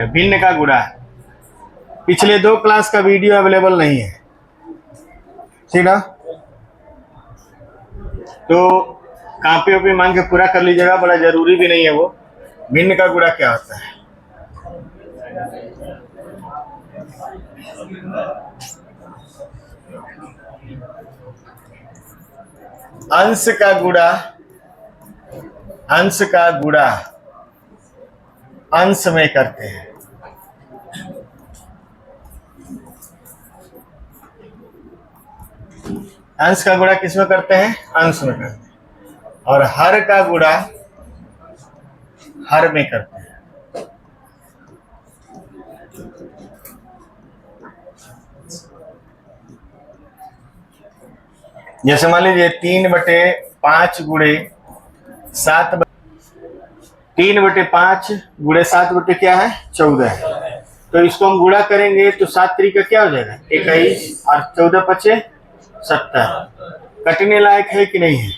भिन्न का गुणा। पिछले 2 क्लास का वीडियो अवेलेबल नहीं है, ठीक ना? तो कॉपी वॉपी मांग के पूरा कर लीजिएगा, बड़ा जरूरी भी नहीं है वो। भिन्न का गुणा क्या होता है? अंश का गुणा, अंश का गुणा अंश में करते हैं। अंश का गुणा किस में करते हैं? अंश में करते हैं। और हर का गुणा हर में करते हैं। जैसे मान लीजिए 3/5 गुणे 7, 3/5 गुणे 7 बटे क्या है? 14 है। तो इसको हम गुणा करेंगे तो 7 तरीका क्या हो जाएगा? 21 और 14 पचे 70। कटने लायक है कि नहीं है?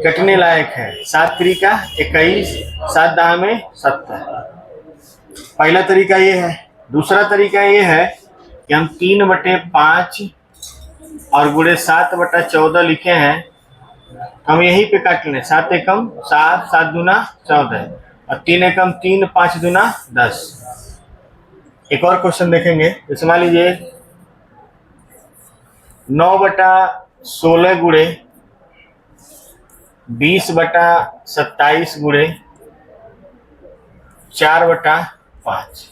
कटने लायक है। 7 तरीका 21, 7 दाह में 70। पहला तरीका ये है। दूसरा तरीका ये है कि हम 3/5 और गुणे 7/14 लिखे हैं, हम यहीं पे काट लें। 7 एकम 7, 7 दूना 14 और 3 एकम 3, 5 दूना 10। एक और क्वेश्चन देखेंगे। जैसे मान लीजिए 9/16 गुणे 20/27 गुणे 4/5।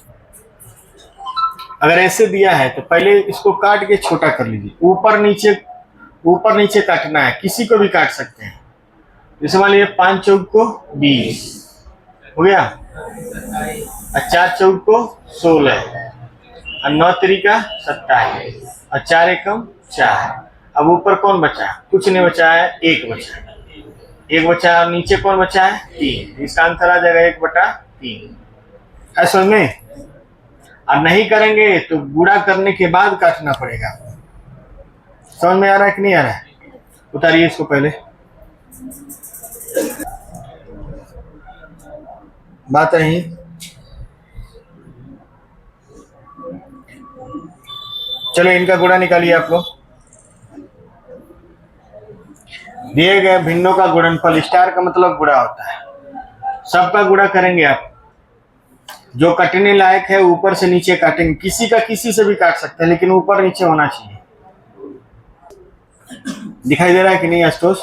अगर ऐसे दिया है तो पहले इसको काट के छोटा कर लीजिए। ऊपर नीचे काटना है, किसी को भी काट सकते हैं। जैसे मान लीजिए 5 चौक को 20 हो गया, और 4 चौक को 16 और 9 तरीका 27 और 4 एकम 4। अब ऊपर कौन बचा? कुछ नहीं बचा है, 1 बचा। 1 बचा और नीचे कौन बचा है? 3। इसका आंसर आ जाएगा 1/3। ऐसा में और नहीं करेंगे तो गुणा करने के बाद काटना पड़ेगा। समझ में आ रहा है कि नहीं आ रहा है? उतारिए इसको पहले। बात है, चलो इनका गुणा निकालिए आप लोग। दिए गए भिन्नों का गुणनफल, स्टार का मतलब गुणा होता है। सबका गुणा करेंगे आप। जो कटने लायक है ऊपर से नीचे काटेंगे। किसी का किसी से भी काट सकते हैं, लेकिन ऊपर नीचे होना चाहिए। दिखाई दे रहा है कि नहीं आशुतोष?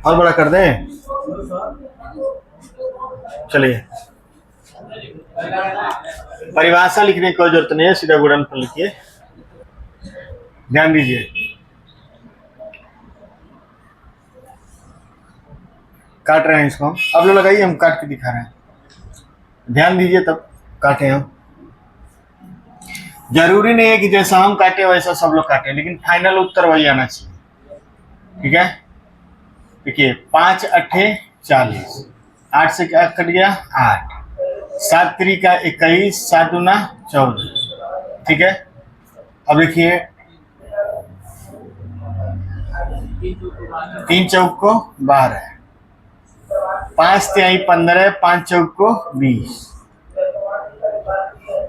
और बड़ा कर दें? चलिए, परिभाषा लिखने की कोई जरूरत नहीं है, सीधा गुणनफल लिखिए। ध्यान दीजिए, काट रहे हैं इसको हम। अब लोग लगाइए, हम काट के दिखा रहे हैं। ध्यान दीजिए तब काटे हम। जरूरी नहीं है कि जैसा हम काटे वैसा सब लोग काटे, लेकिन फाइनल उत्तर वही आना चाहिए। ठीक है, देखिए 5 8 40, 8 से क्या कट गया? 8, 7 तरीका 21, 7 दूना 14। ठीक है, अब देखिए 3 चौक को 12, 5 तिहाई 15, 5 चौक को 20।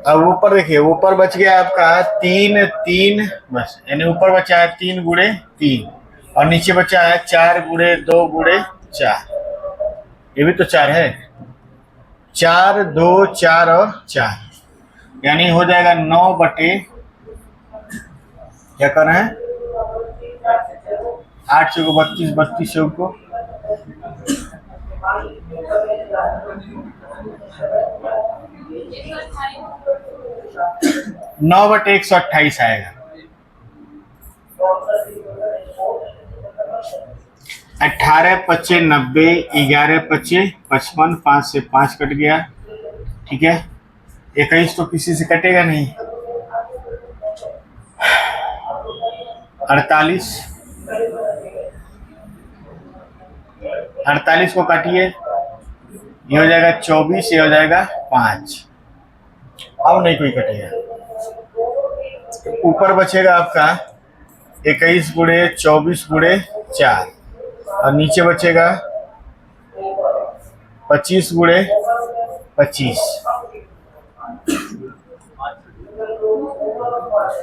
अब ऊपर देखिए, ऊपर बच गया आपका 3 3 बस, यानी ऊपर बचा है 3 गुणे 3 और नीचे बचा है 4 गुणे 2 गुणे 4। ये भी तो 4 है। 4 2 4 और 4, यानी हो जाएगा 9 बटे क्या कर रहे हैं? 8 चौको 32, 32 चौको 9 बटे 128 आएगा। 18 पच्चे 90, 11 पच्चे 55, 5 से 5 कट गया। ठीक है, 21 तो किसी से कटेगा नहीं। 48, 48 को काटिए, ये हो जाएगा 24, ये हो जाएगा 5। अब नहीं कोई कटेगा। ऊपर बचेगा आपका 21 गुणे 24 गुणे 4 और नीचे बचेगा 25 गुणे 25।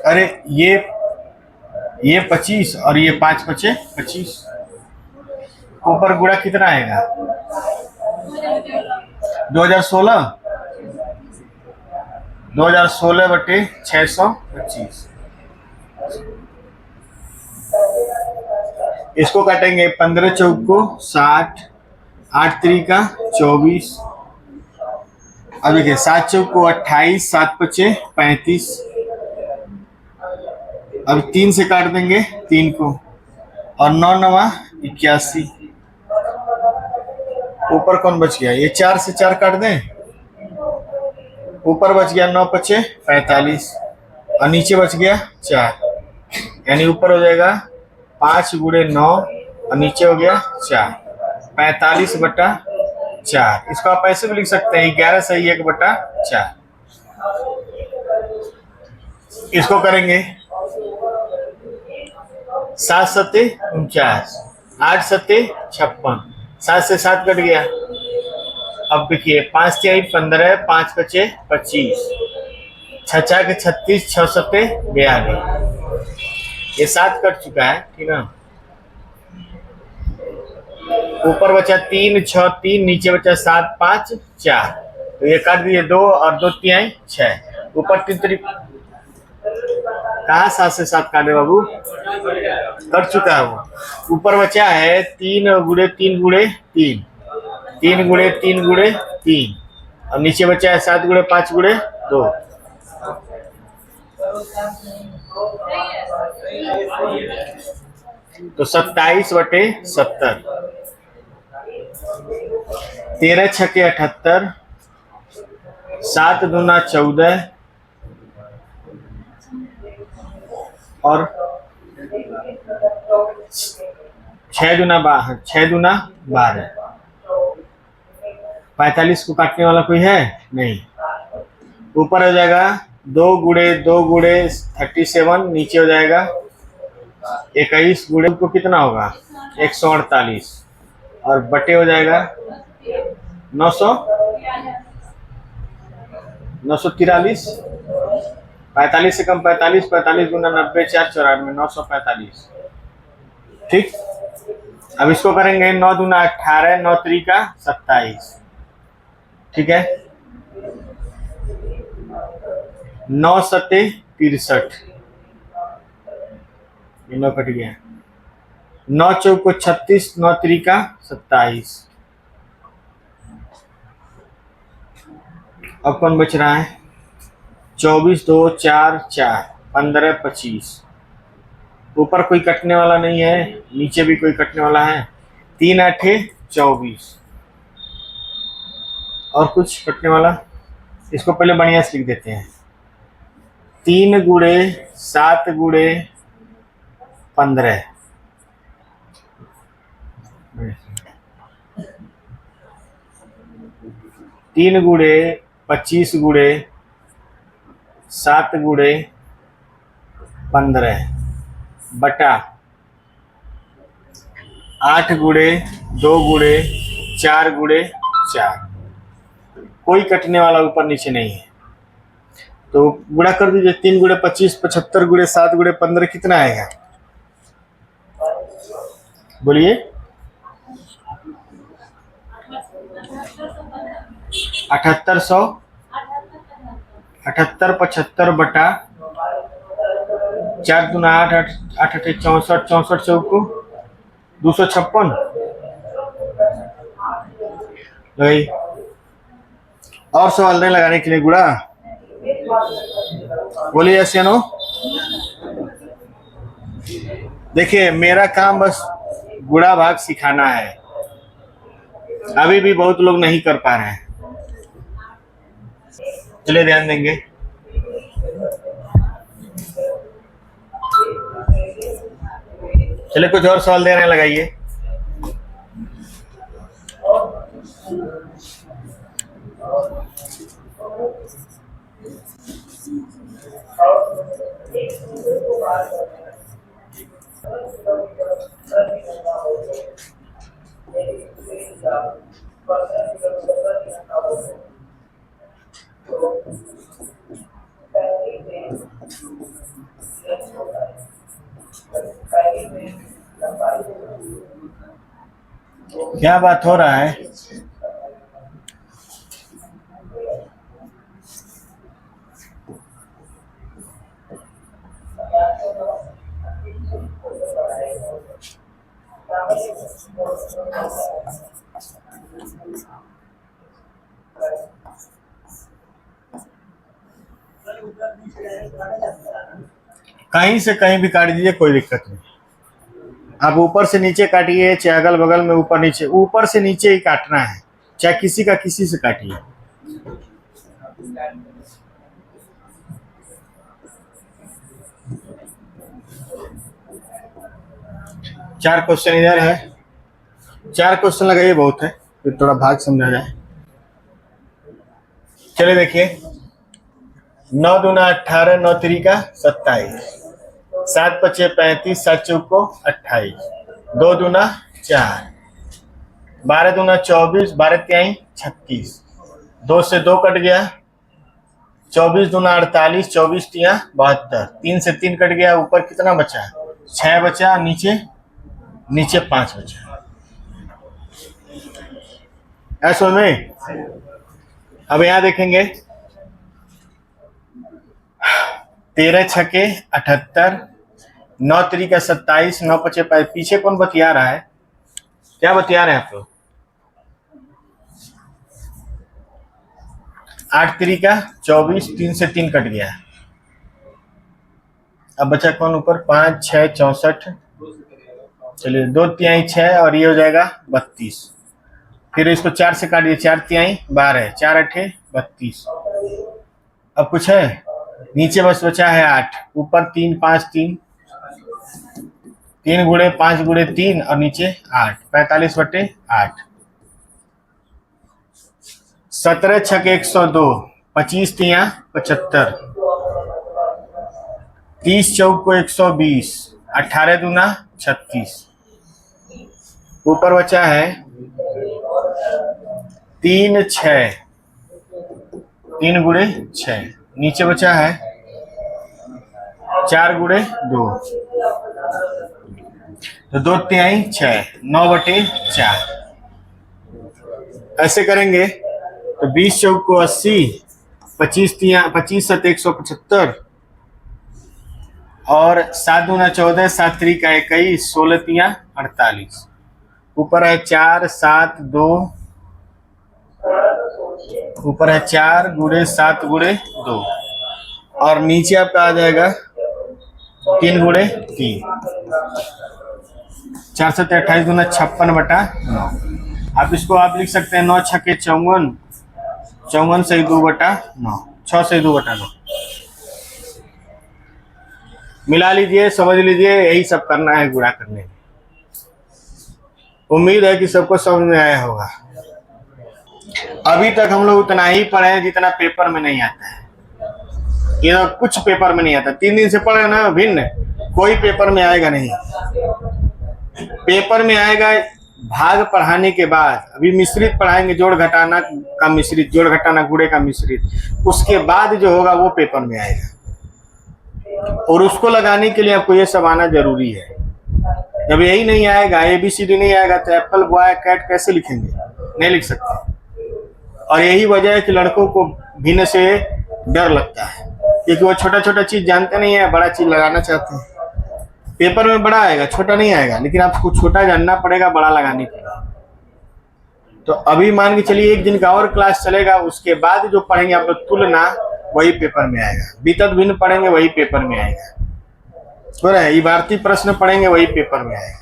अरे ये 25 और ये 5 बचे 25। ऊपर गुणा कितना आएगा? 2016 बटे 625। इसको काटेंगे 15 चौक को 60, 8 3 24। अब देखिए 7 चौक को 28, 7 5 35। अब 3 से काट देंगे 3 को, और 9 9 81। ऊपर कौन बच गया? ये 4 से 4 काट दें, ऊपर बच गया 9 5 45 और नीचे बच गया 4, यानी ऊपर हो जाएगा 5 गुणे 9 और नीचे हो गया 4, 45 बटा 4। इसको आप ऐसे भी लिख सकते हैं 11 सही 1 बटा 4। इसको करेंगे 7 सत्ते 49, 8 सत्ते 56, 7 से 7 कट गया। अब देखिए 5 3 15, 5 5 25, 6 4 36, 6 सत्ते 42। ये 7 कट चुका है, ठीक है। ऊपर बचा 3 6 3, नीचे बचा 7 5 4, तो ये काट दिए 2 और 2 3 6। ऊपर 3 3 कहाँ 7 से 7 काटे बाबू? कट चुका है वो। ऊपर बचा है 3 गुणे 3 गुणे 3, 3 गुणे 3 गुणे 3, और नीचे बचा है 7 गुणे 5 गुणे 2। तो 27 बटे 70, 13 छके 78, 7 दूना 14 और 6 दूना 12। 45 को काटने वाला कोई है? नहीं। ऊपर हो जाएगा 2 गुणे 2 गुणे 37, नीचे हो जाएगा 21 गुणे को कितना होगा? 148, और बटे हो जाएगा 943। 45 से कम 45, 45 गुना 90 4 94, 945। ठीक। अब इसको करेंगे 9 दूना 18, 9 3 27। ठीक है। 9 सत्ते 63, नौ कट गया। 9 चौक को 36, 9 3 27। अब कौन बच रहा है? 24 2 4 4, 15 25। ऊपर कोई कटने वाला नहीं है, नीचे भी कोई कटने वाला है। 3 8 24, और कुछ कटने वाला? इसको पहले बढ़िया से लिख देते हैं। 3 गुणे 7 गुणे 15, 3 गुणे 25 गुणे 7 गुणे 15 बटा 8 गुणे 2 गुणे 4 गुणे 4। कोई कटने वाला ऊपर नीचे नहीं है, तो गुणा कर दीजिए। 3 गुणे 25, 75 गुणे 7 गुणे 15 कितना आएगा? बोलिए। 7800, 78 75 बटा 4 दूना 8 8 8 64, 64 चौक को 256। और सवाल नहीं लगाने के लिए गुणा बोलिए। यस या नो? देखिए मेरा काम बस गुणा भाग सिखाना है, अभी भी बहुत लोग नहीं कर पा रहे हैं। चलिए ध्यान देंगे। चलिए कुछ और सवाल दे रहे हैं, लगाइए। क्या बात हो रहा है? कहीं से कहीं भी काट दीजिए, कोई दिक्कत नहीं। आप ऊपर से नीचे काटिए, चाहे अगल बगल में ऊपर से नीचे ही काटना है, चाहे किसी का किसी से काटिए। चार क्वेश्चन इधर है, 4 क्वेश्चन लगाइए, बहुत है, फिर थोड़ा भाग समझा जाए। चलिए देखिए, 9 दूना 18, 9 तिरिका 27, 7 पचे 35, 7 चौको 28, 2 दूना 4, 12 दूना 24, 12 तिहाई 36, 2 से 2 कट गया, 24 दूना 48, 24 तिया 72, 3 से 3 कट गया, ऊपर कितना बचा? 6 बचा, नीचे 5 बचा। ऐसा में अब यहाँ देखेंगे, 13 छके 78, 9 तिरिका 27, 9 पचे 5। पीछे कौन बतिया रहा है? क्या बतिया रहे हैं आप लोग? 8 तिरिका 24, 3 से 3 कट गया। अब बचा कौन ऊपर? 5 6 64, चलिए 2 तिहाई 6 और ये हो जाएगा 32। फिर इसको 4 से काटिए, 4 तिहाई 12, 4 अठे 32। अब कुछ है? नीचे बस बचा है 8, ऊपर 3 5 3, 3 गुणे 5 गुणे 3 और नीचे 8, 45/8। 17 छके 102, 25 तिया 75, 30 चौको 120, 18 दूना 36। ऊपर बचा है 3 6, 3 गुणे 6, नीचे बचा है 4 गुणे 2, तो 2 तिहाई 6, 9/4। ऐसे करेंगे तो 20 चौको 80, 25 सत 175 और 7 दूना 14, 7 तिरिका 21, 16 तिया 48। ऊपर है 4 7 2, ऊपर है 4 गुणे 7 गुणे 2 और नीचे आपका आ जाएगा 3 गुणे 3, 4 सत 28 दूना 56/9। आप इसको आप लिख सकते हैं 9 छके 54, 54 से 2/9, 6 से 2/9। मिला लीजिए, समझ लीजिए, यही सब करना है गुणा करने में। उम्मीद है कि सबको समझ में आया होगा। अभी तक हम लोग उतना ही पढ़े हैं जितना पेपर में नहीं आता है। ये तो कुछ पेपर में नहीं आता। 3 दिन से पढ़े ना भिन्न, कोई पेपर में आएगा नहीं। पेपर में आएगा भाग पढ़ाने के बाद। अभी मिश्रित पढ़ाएंगे, जोड़ घटाना का मिश्रित, जोड़ घटाना गुणे का मिश्रित। उसके बाद जो होगा वो पेपर में आएगा, और उसको लगाने के लिए आपको ये सब आना जरूरी है। जब यही नहीं आएगा, ABCD नहीं आएगा, तो एप्पल बॉय कैट कैसे लिखेंगे? नहीं लिख सकते। और यही वजह है कि लड़कों को भिन्न से डर लगता है, क्योंकि वो छोटा छोटा चीज जानते नहीं है, बड़ा चीज लगाना चाहते हैं। पेपर में बड़ा आएगा, छोटा नहीं आएगा, लेकिन आपको छोटा जानना पड़ेगा बड़ा लगाने के लिए। तो अभी मान के चलिए 1 दिन का और क्लास चलेगा, उसके बाद जो पढ़ेंगे आप लोग तुलना, वही पेपर में आएगा। वितत भिन्न पढ़ेंगे, वही पेपर में आएगा। हो रहा है, इबारती प्रश्न पढ़ेंगे, वही पेपर में आएगा।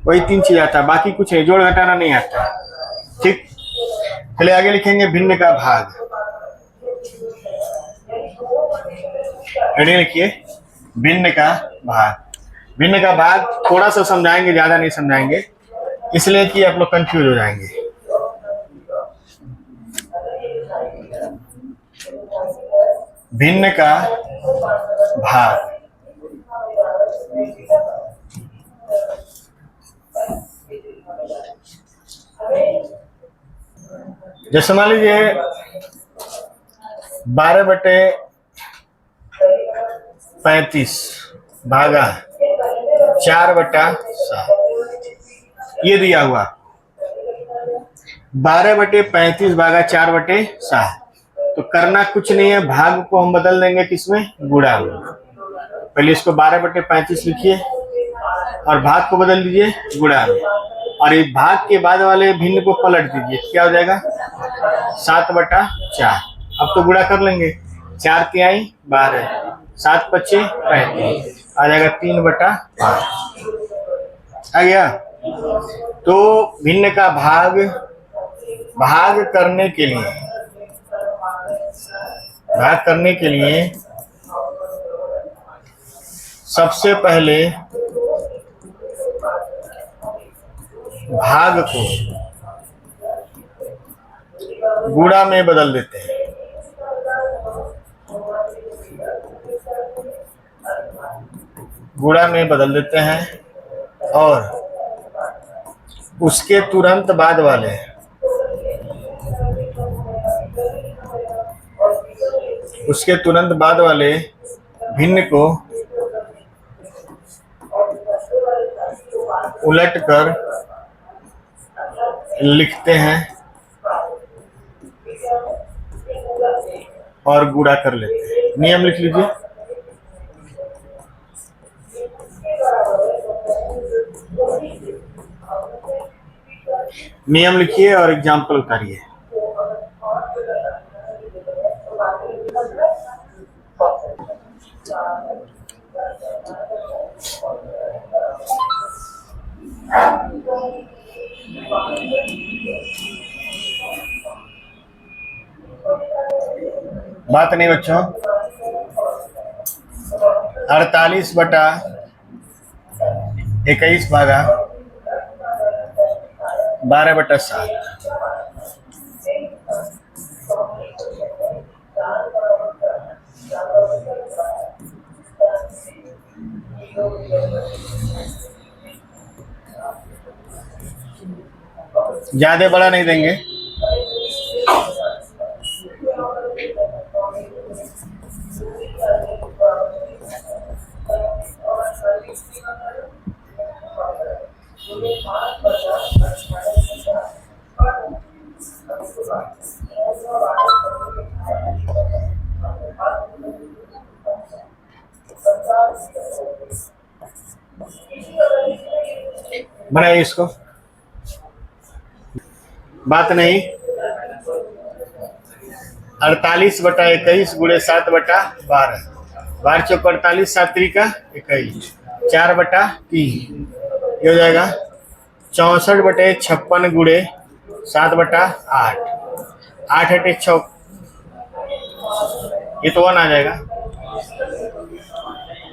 वही 3 चीज आता है, बाकी कुछ है, जोड़ घटाना नहीं आता है। ठीक, चलिए आगे लिखेंगे भिन्न का भाग। लिखिए भिन्न का भाग। भिन्न का भाग थोड़ा सा समझाएंगे, ज्यादा नहीं समझाएंगे, इसलिए कि आप लोग कंफ्यूज हो जाएंगे। भिन्न का भाग, जैसे मान लीजिए 12/35 भागा 4/7, ये दिया हुआ। 12/35 भागा 4/7। तो करना कुछ नहीं है, भाग को हम बदल देंगे किसमें, गुणा में। पहले इसको 12/35 लिखिए और भाग को बदल दीजिए गुणा में, और ये भाग के बाद वाले भिन्न को पलट दीजिए, क्या हो जाएगा 7/4। अब तो गुणा कर लेंगे, 4 तिहाई 12, 7 पच्चे 35, आ जाएगा 3/5 आ गया। तो भिन्न का भाग करने के लिए सबसे पहले भाग को गुणा में बदल देते हैं। गुणा में बदल देते हैं और उसके तुरंत बाद वाले भिन्न को उलट कर लिखते हैं और गुणा कर लेते हैं। नियम लिख लीजिए। नियम लिखिए और एग्जाम्पल उतारिए। बात नहीं बच्चों, 48/21 भागा 12/7। ज्यादा बड़ा नहीं देंगे, बनाइए इसको। बात नहीं, 48/21 गुणे 7/12, 12 चौक 48, 7 त्रिका 21, 4/3 ये हो जाएगा 64/56 गुणे 7/8, 8/6, ये तो 1 आ जाएगा।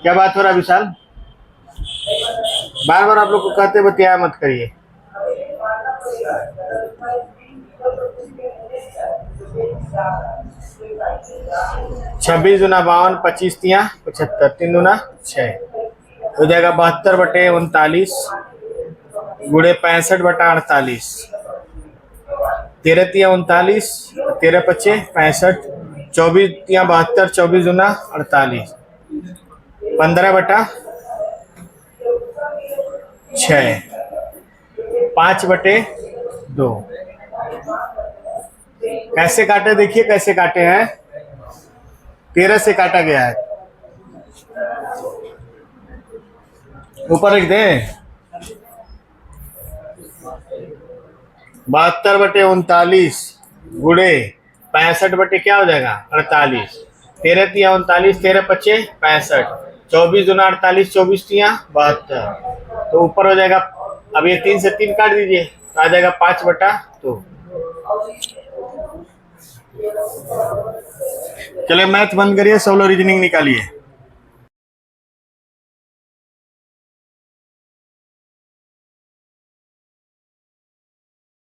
क्या बात हो रहा है विशाल? बार बार आप लोग को कहते बतिया मत करिए। छब्बीस दूना 52, 25 तिया 75, 3 दूना 6 हो जाएगा 72/39 गुणे 65/48, 13 तिया 39, 13 पच्चे 65, 24 तिया 72, 24 दूना 48, 15/6, 5/2। कैसे काटे देखिए, कैसे काटे हैं, 13 से काटा गया है। ऊपर लिख दें 72/39 गुणे 65 क्या हो जाएगा 48, 13 तिया 39, 13 पच्चे 65, 24 दूना 48, 24 तिया 72, तो ऊपर हो जाएगा। अब ये 3 से 3 काट दीजिए तो आ जाएगा 5/2। चलिए मैथ बंद करिए, सब लोग रीजनिंग निकालिए।